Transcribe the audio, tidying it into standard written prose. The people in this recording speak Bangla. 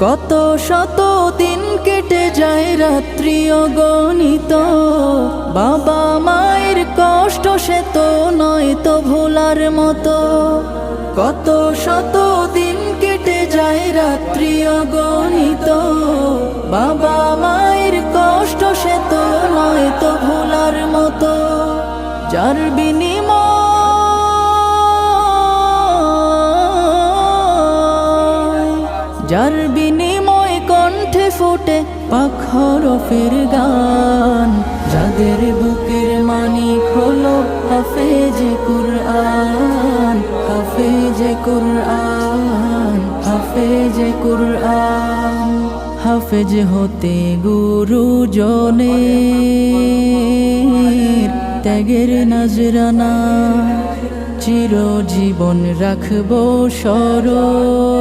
কত শত দিন কেটে যায় রাত্রি অগণিত, বাবা মায়ের কষ্ট সে তো নয় তো ভোলার মতো। কত শত দিন কেটে যায় রাত্রি অগণিত, বাবা মায়ের কষ্ট সে তো নয় তো ভোলার মতো। যার বিনিময় কণ্ঠে ফোটে পাক হরফের গান, যাদের বুকের মানিক হলো হাফেজে কুরআন, হাফেজে কুরআন, হাফেজে কুরআন। হাফেজ হতে গুরুজনের ত্যাগের নজরানা চিরজীবন রাখবো স্মরণ।